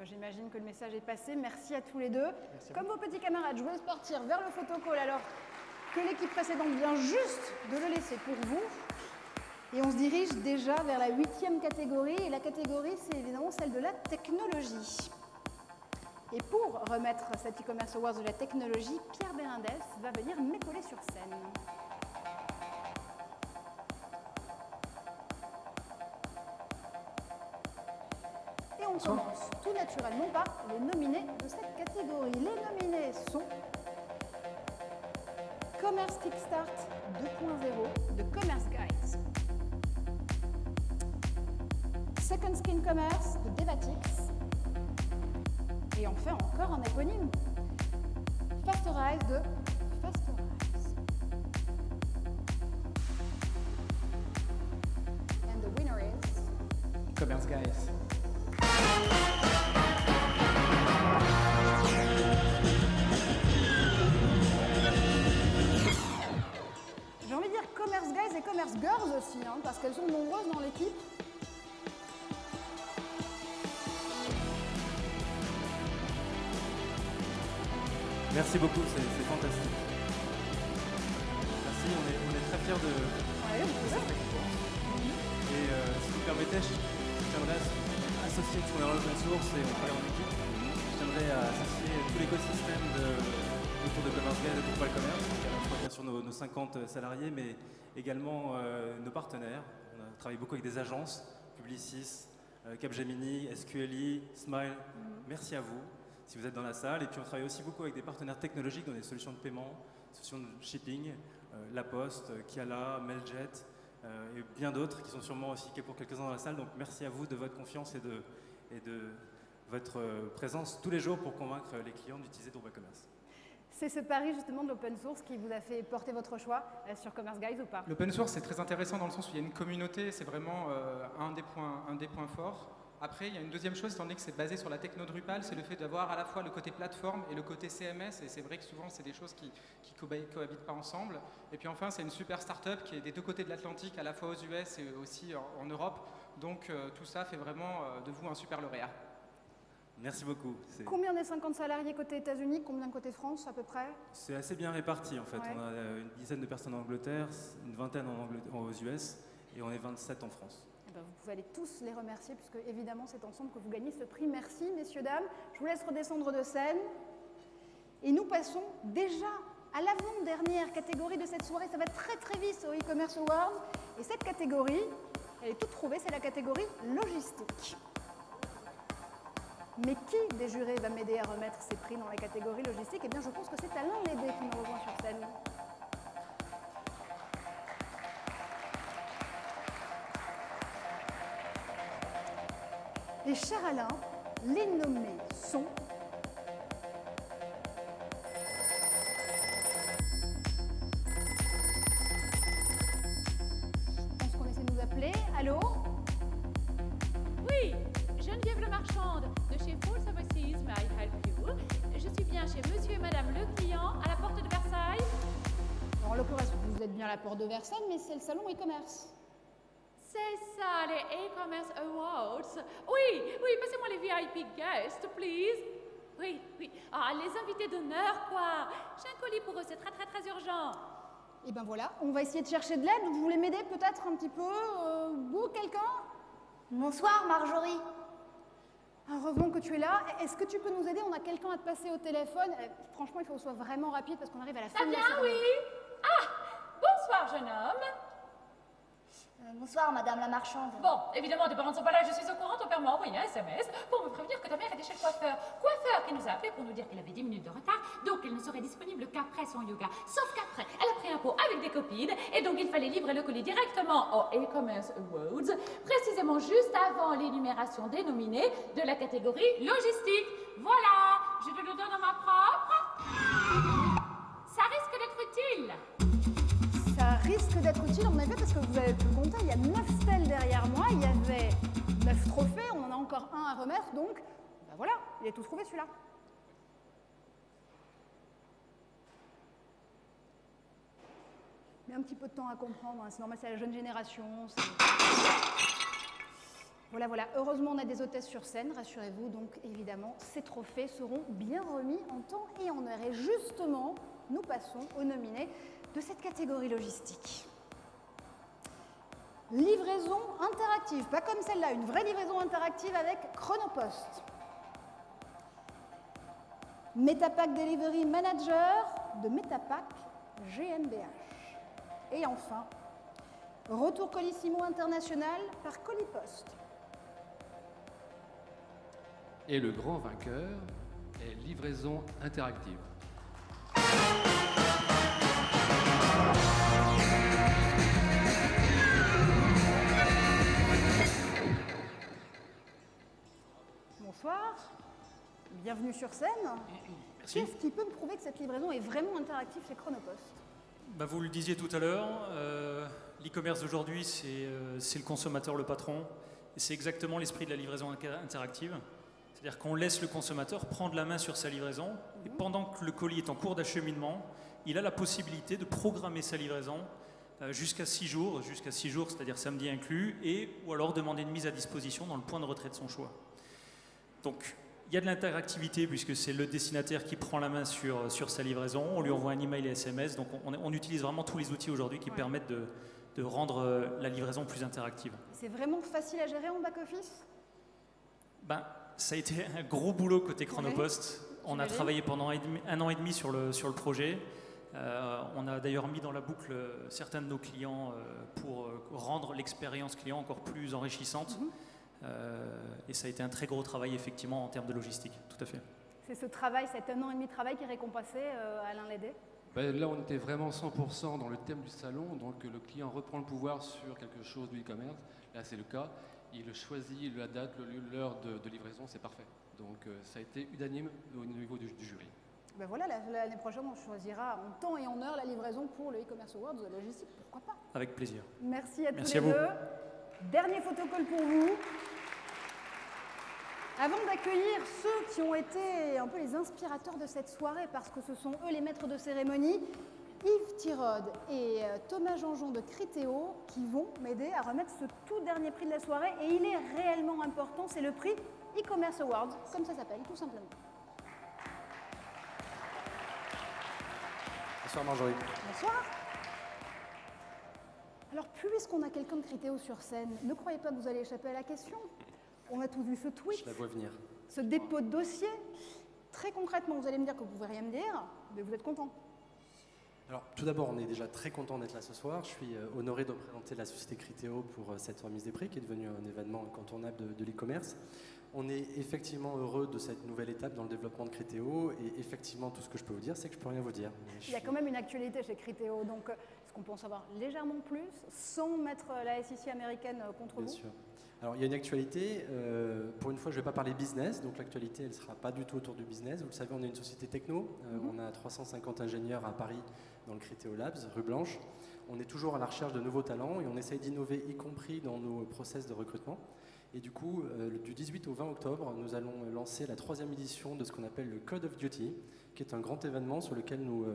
J'imagine que le message est passé. Merci à tous les deux. Comme vos petits camarades, je vous laisse partir vers le photocall alors que l'équipe précédente vient juste de le laisser pour vous. Et on se dirige déjà vers la 8e catégorie. Et la catégorie, c'est évidemment celle de la technologie. Et pour remettre cet e-commerce awards de la technologie, Pierre Bérindès va venir m'épauler sur scène. Et on commence tout naturellement par les nominés de cette catégorie. Les nominés sont Commerce Kickstart 2.0 de Commerce Guides, Second Skin Commerce de Devatix, et enfin encore un éponyme, Fasterize de Fasterize. And the winner is Commerce Guys. J'ai envie de dire Commerce Guys et Commerce Girls aussi, hein, parce qu'elles sont nombreuses dans l'équipe. Merci beaucoup, c'est fantastique. Merci, on est très fiers de cette récompense. Et si vous permettez, je tiendrais à associer, parce qu'on est en open source et on travaille en équipe, je tiendrais à associer tout l'écosystème autour de Commerce Guys et de Pourquoi le Commerce, donc à la fois bien sûr nos 50 salariés, mais également nos partenaires. On a travaillé beaucoup avec des agences, Publicis, Capgemini, SQLi, Smile. Merci à vous si vous êtes dans la salle. Et puis on travaille aussi beaucoup avec des partenaires technologiques dans des solutions de paiement, solutions de shipping, La Poste, Kiala, Mailjet, et bien d'autres qui sont sûrement aussi pour quelques-uns dans la salle. Donc merci à vous de votre confiance et de votre présence tous les jours pour convaincre les clients d'utiliser TurboCommerce. C'est ce pari justement de l'open source qui vous a fait porter votre choix sur Commerce Guys ou pas? L'open source c'est très intéressant dans le sens où il y a une communauté, c'est vraiment un des points forts. Après, il y a une deuxième chose, étant donné que c'est basé sur la techno Drupal, c'est le fait d'avoir à la fois le côté plateforme et le côté CMS, et c'est vrai que souvent c'est des choses qui cohabitent pas ensemble. Et puis enfin, c'est une super start-up qui est des deux côtés de l'Atlantique, à la fois aux US et aussi en Europe. Donc tout ça fait vraiment de vous un super lauréat. Merci beaucoup. Combien des 50 salariés côté États-Unis, combien côté France à peu près? C'est assez bien réparti en fait. Ouais. On a une dizaine de personnes en Angleterre, une vingtaine aux US et on est 27 en France. Eh ben, vous pouvez aller tous les remercier puisque évidemment c'est ensemble que vous gagnez ce prix. Merci messieurs, dames. Je vous laisse redescendre de scène. Et nous passons déjà à l'avant-dernière catégorie de cette soirée. Ça va très très vite au e-commerce Awards. Et cette catégorie, elle est toute trouvée, c'est la catégorie logistique. Mais qui des jurés va m'aider à remettre ces prix dans la catégorie logistique? Eh bien, je pense que c'est Alain Lédé qui nous rejoint sur scène. Et cher Alain, les nommés sont... Je pense qu'on essaie de nous appeler. Allô? Oui, Geneviève le Marchande de chez Full Services, may I help you? Je suis bien chez monsieur et madame le client à la porte de Versailles. Alors, en l'occurrence, vous êtes bien à la porte de Versailles, mais c'est le salon e-commerce. C'est ça, les e-commerce awards. Oui, oui, passez-moi les VIP guests, please. Oui, oui. Ah, les invités d'honneur, quoi. J'ai un colis pour eux, c'est très, très, très urgent. Et ben voilà, on va essayer de chercher de l'aide. Vous voulez m'aider peut-être un petit peu? Vous, quelqu'un? Bonsoir, Marjorie. Heureusement que tu es là. Est-ce que tu peux nous aider? On a quelqu'un à te passer au téléphone. Franchement, il faut que ce soit vraiment rapide parce qu'on arrive à la fin de la bien, soirée. oui. Ah, bonsoir, jeune homme. Bonsoir, madame la marchande. Bon, évidemment, tes parents ne sont pas là, je suis au courant, ton père m'a envoyé un SMS pour me prévenir que ta mère était chez le coiffeur. Coiffeur qui nous a appelé pour nous dire qu'elle avait 10 minutes de retard, donc elle ne serait disponible qu'après son yoga. Sauf qu'après, elle a pris un pot avec des copines, et donc il fallait livrer le colis directement au e-commerce awards, précisément juste avant l'énumération des nominés de la catégorie logistique. Voilà, je te le donne en ma propre. Ça risque d'être utile. Ça risque d'être utile, en effet, parce que vous avez pu compter, il y a 9 stèles derrière moi, il y avait 9 trophées, on en a encore un à remettre, donc ben voilà, il est tout trouvé celui-là. Mais un petit peu de temps à comprendre, hein, c'est normal, c'est la jeune génération. Voilà, voilà. Heureusement, on a des hôtesses sur scène, rassurez-vous, donc évidemment, ces trophées seront bien remis en temps et en heure. Et justement, nous passons aux nominés de cette catégorie logistique. Livraison interactive, pas comme celle-là, une vraie livraison interactive avec Chronopost. Metapack Delivery Manager de Metapack GmbH. Et enfin, Retour Colissimo International par Colipost. Et le grand vainqueur est Livraison interactive. Bonsoir, bienvenue sur scène. Merci. Qu'est-ce qui peut me prouver que cette livraison est vraiment interactive chez Chronopost? Bah, vous le disiez tout à l'heure, l'e-commerce d'aujourd'hui, c'est le consommateur le patron. Et c'est exactement l'esprit de la livraison interactive. C'est-à-dire qu'on laisse le consommateur prendre la main sur sa livraison. Et pendant que le colis est en cours d'acheminement, il a la possibilité de programmer sa livraison jusqu'à 6 jours, c'est-à-dire samedi inclus, ou alors demander une mise à disposition dans le point de retrait de son choix. Donc, il y a de l'interactivité puisque c'est le destinataire qui prend la main sur sa livraison, on lui envoie un email et SMS, donc on utilise vraiment tous les outils aujourd'hui qui permettent de rendre la livraison plus interactive. C'est vraiment facile à gérer en back-office? Ben, ça a été un gros boulot côté Chronopost. On a travaillé pendant 1 an et demi sur le projet. On a d'ailleurs mis dans la boucle certains de nos clients pour rendre l'expérience client encore plus enrichissante. Et ça a été un très gros travail effectivement en termes de logistique, tout à fait. C'est ce travail, cet 1 an et demi de travail qui est récompensé, Alain Lédé? Là, on était vraiment 100% dans le thème du salon, donc le client reprend le pouvoir sur quelque chose du e-commerce. Là, c'est le cas. Il choisit la date, le lieu, l'heure de livraison, c'est parfait. Donc, ça a été unanime au niveau du jury. Ben voilà, l'année prochaine, on choisira en temps et en heure la livraison pour le e-commerce awards de logistique, pourquoi pas. Avec plaisir. Merci à tous à les vous. deux. Dernier photocall pour vous. Avant d'accueillir ceux qui ont été un peu les inspirateurs de cette soirée, parce que ce sont eux les maîtres de cérémonie, Yves Tirode et Thomas Jeanjean de Criteo qui vont m'aider à remettre ce tout dernier prix de la soirée. Et il est réellement important, c'est le prix e-commerce awards, comme ça s'appelle, tout simplement. Bonsoir Marjorie. Bonsoir. Alors, puisqu'on a quelqu'un de Criteo sur scène, ne croyez pas que vous allez échapper à la question. On a tous vu ce tweet, Je la vois venir. ce dépôt de dossier. Très concrètement, vous allez me dire que vous ne pouvez rien me dire, mais vous êtes content. Alors, tout d'abord, on est déjà très content d'être là ce soir. Je suis honoré de représenter la société Criteo pour cette remise des prix qui est devenue un événement incontournable de l'e-commerce. On est effectivement heureux de cette nouvelle étape dans le développement de Criteo et effectivement, tout ce que je peux vous dire, c'est que je ne peux rien vous dire. Il y a quand même une actualité chez Criteo, donc est-ce qu'on peut en savoir légèrement plus sans mettre la SEC américaine contre vous? Bien sûr. Alors, il y a une actualité. Pour une fois, je ne vais pas parler business, donc l'actualité, elle ne sera pas du tout autour du business. Vous le savez, on est une société techno. On a 350 ingénieurs à Paris dans le Criteo Labs, rue Blanche. On est toujours à la recherche de nouveaux talents et on essaye d'innover, y compris dans nos process de recrutement. Et du coup, du 18 au 20 octobre, nous allons lancer la 3e édition de ce qu'on appelle le Code of Duty, qui est un grand événement sur lequel nous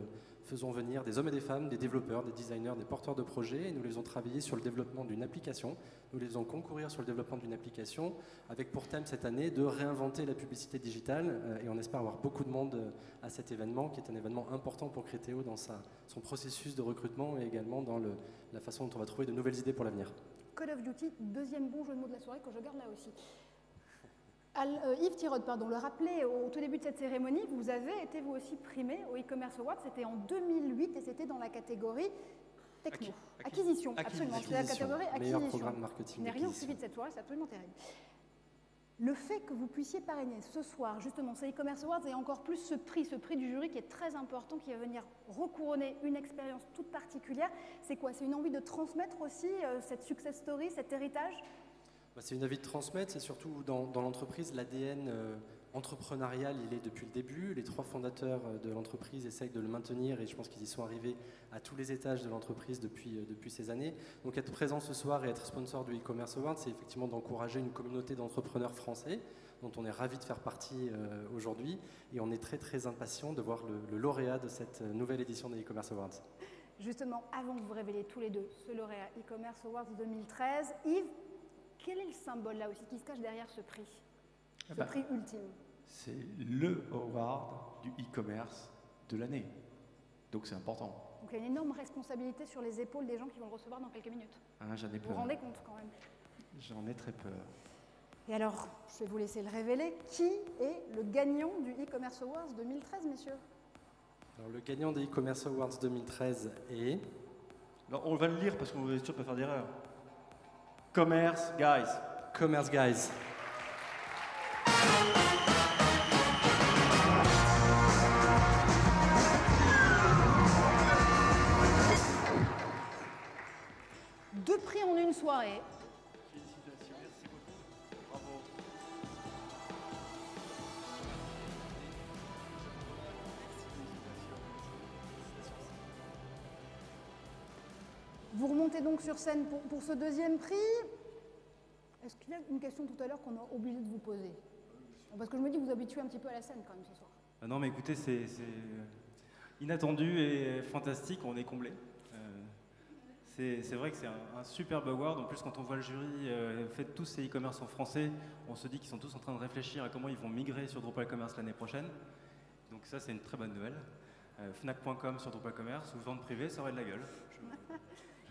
faisons venir des hommes et des femmes, des développeurs, des designers, des porteurs de projets, et nous les faisons travailler sur le développement d'une application. Nous les faisons concourir sur le développement d'une application, avec pour thème cette année de réinventer la publicité digitale, et on espère avoir beaucoup de monde à cet événement, qui est un événement important pour Criteo dans son processus de recrutement, et également dans la façon dont on va trouver de nouvelles idées pour l'avenir. Call of Duty, deuxième bon jeu de mots de la soirée que je garde là aussi. Yves Tirode, pardon, le rappelait au tout début de cette cérémonie, vous avez été vous aussi primé au e-commerce awards, c'était en 2008 et c'était dans la catégorie techno. Acquisition, absolument, c'est la catégorie acquisition. Meilleur programme marketing. Je n'ai rien suivi de cette soirée, c'est absolument terrible. Le fait que vous puissiez parrainer ce soir justement ces e-commerce awards et encore plus ce prix du jury qui est très important, qui va venir recouronner une expérience toute particulière, c'est quoi? C'est une envie de transmettre aussi cette success story, cet héritage? C'est une envie de transmettre, c'est surtout dans l'entreprise, l'ADN entrepreneurial, il est depuis le début. Les 3 fondateurs de l'entreprise essayent de le maintenir et je pense qu'ils y sont arrivés à tous les étages de l'entreprise depuis ces années. Donc être présent ce soir et être sponsor du e-commerce award, c'est effectivement d'encourager une communauté d'entrepreneurs français dont on est ravis de faire partie aujourd'hui et on est très très impatient de voir le lauréat de cette nouvelle édition des e-commerce awards. Justement, avant de vous révéler tous les deux ce lauréat e-commerce awards 2013, Yves, quel est le symbole là aussi qui se cache derrière ce prix, ce prix ultime? C'est le award du e-commerce de l'année. Donc c'est important. Donc il y a une énorme responsabilité sur les épaules des gens qui vont le recevoir dans quelques minutes. J'en ai peur. Vous vous rendez compte quand même? J'en ai très peur. Et alors, je vais vous laisser le révéler. Qui est le gagnant du e-commerce awards 2013, messieurs? Alors, le gagnant des e-commerce awards 2013 est... Alors, on va le lire parce qu'on est sûr de ne pas faire d'erreur. Commerce Guys. Commerce Guys. Deux prix en une soirée. Félicitations, merci beaucoup. Bravo. Vous remontez donc sur scène pour ce deuxième prix. Est-ce qu'il y a une question tout à l'heure qu'on a oublié de vous poser? Parce que je me dis que vous habituez un petit peu à la scène quand même ce soir. Non mais écoutez, c'est inattendu et fantastique, on est comblé. C'est vrai que c'est un superbe award. En plus, quand on voit le jury fait tous ces e-commerce en français, on se dit qu'ils sont tous en train de réfléchir à comment ils vont migrer sur Drupal Commerce l'année prochaine. Donc ça, c'est une très bonne nouvelle. Fnac.com sur Drupal Commerce ou vente privée, ça aurait de la gueule.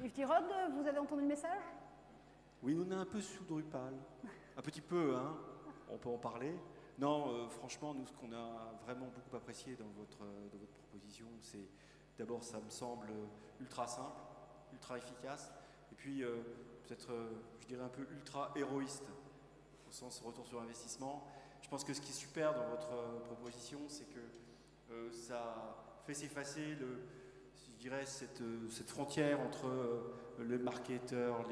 Yves Tirode, vous avez entendu le message? Oui, nous on est un peu sous Drupal. Un petit peu, hein. On peut en parler. Non, franchement, nous, ce qu'on a vraiment beaucoup apprécié dans votre proposition, c'est d'abord, ça me semble ultra simple, ultra efficace, et puis peut-être, je dirais un peu ultra héroïste, au sens retour sur investissement. Je pense que ce qui est super dans votre proposition, c'est que ça fait s'effacer dirais, cette frontière entre le marketeur,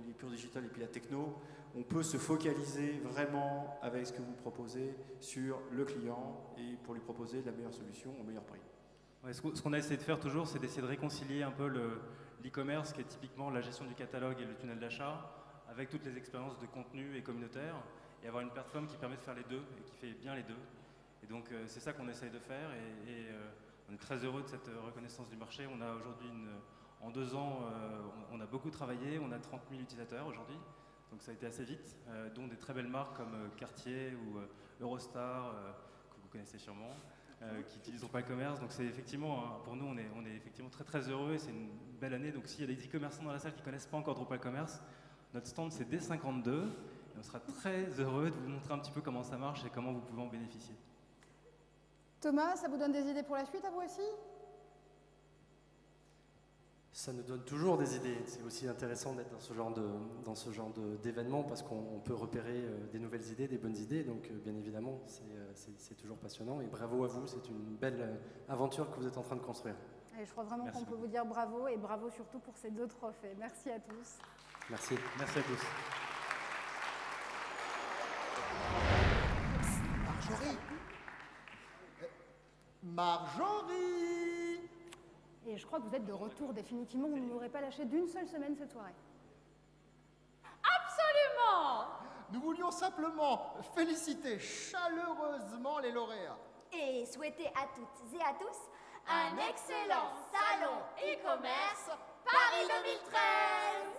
les purs digital et puis la techno, on peut se focaliser vraiment avec ce que vous proposez sur le client et pour lui proposer la meilleure solution au meilleur prix. Ouais, ce qu'on a essayé de faire toujours, c'est d'essayer de réconcilier un peu l'e-commerce, qui est typiquement la gestion du catalogue et le tunnel d'achat, avec toutes les expériences de contenu et communautaire, et avoir une plateforme qui permet de faire les deux et qui fait bien les deux. Et donc c'est ça qu'on essaye de faire, et on est très heureux de cette reconnaissance du marché. On a aujourd'hui, en 2 ans, on a beaucoup travaillé, on a 30 000 utilisateurs aujourd'hui, donc ça a été assez vite, dont des très belles marques comme Cartier ou Eurostar, que vous connaissez sûrement. Qui utilisent Drupal Commerce, donc c'est effectivement, pour nous, on est effectivement très très heureux et c'est une belle année. Donc s'il y a des e-commerçants dans la salle qui ne connaissent pas encore Drupal Commerce, notre stand c'est D52 et on sera très heureux de vous montrer un petit peu comment ça marche et comment vous pouvez en bénéficier. Thomas, ça vous donne des idées pour la suite à vous aussi? Ça nous donne toujours des idées. C'est aussi intéressant d'être dans ce genre d'événement parce qu'on peut repérer des nouvelles idées, des bonnes idées. Donc bien évidemment, c'est toujours passionnant. Et bravo à vous, c'est une belle aventure que vous êtes en train de construire. Et je crois vraiment qu'on peut vous dire bravo et bravo surtout pour ces 2 trophées. Merci à tous. Merci. Merci à tous. Marjorie Marjorie Et je crois que vous êtes de retour définitivement. Vous ne m'aurez pas lâché d'une seule semaine cette soirée. Absolument! Nous voulions simplement féliciter chaleureusement les lauréats. Et souhaiter à toutes et à tous un excellent salon e-commerce Paris 2013.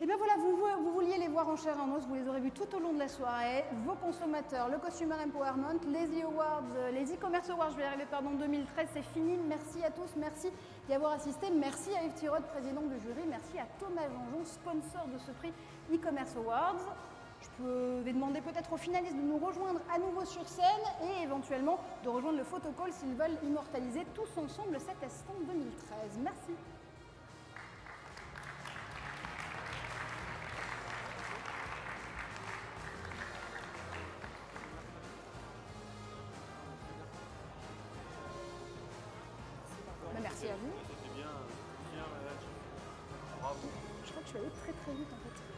Et bien voilà, vous vouliez les voir en chair et en os, vous les aurez vus tout au long de la soirée. Vos consommateurs, le Consumer Empowerment, les e-awards, les e-commerce awards, je vais y arriver, pardon, 2013, c'est fini. Merci à tous, merci d'y avoir assisté. Merci à Yves Tirod, président du jury. Merci à Thomas Janjon, sponsor de ce prix e-commerce awards. Je vais demander peut-être aux finalistes de nous rejoindre à nouveau sur scène et éventuellement de rejoindre le photocall s'ils veulent immortaliser tous ensemble cet instant 2013. Merci. Merci à vous. C'était bien, bravo. Je crois que je suis allée très très vite en fait.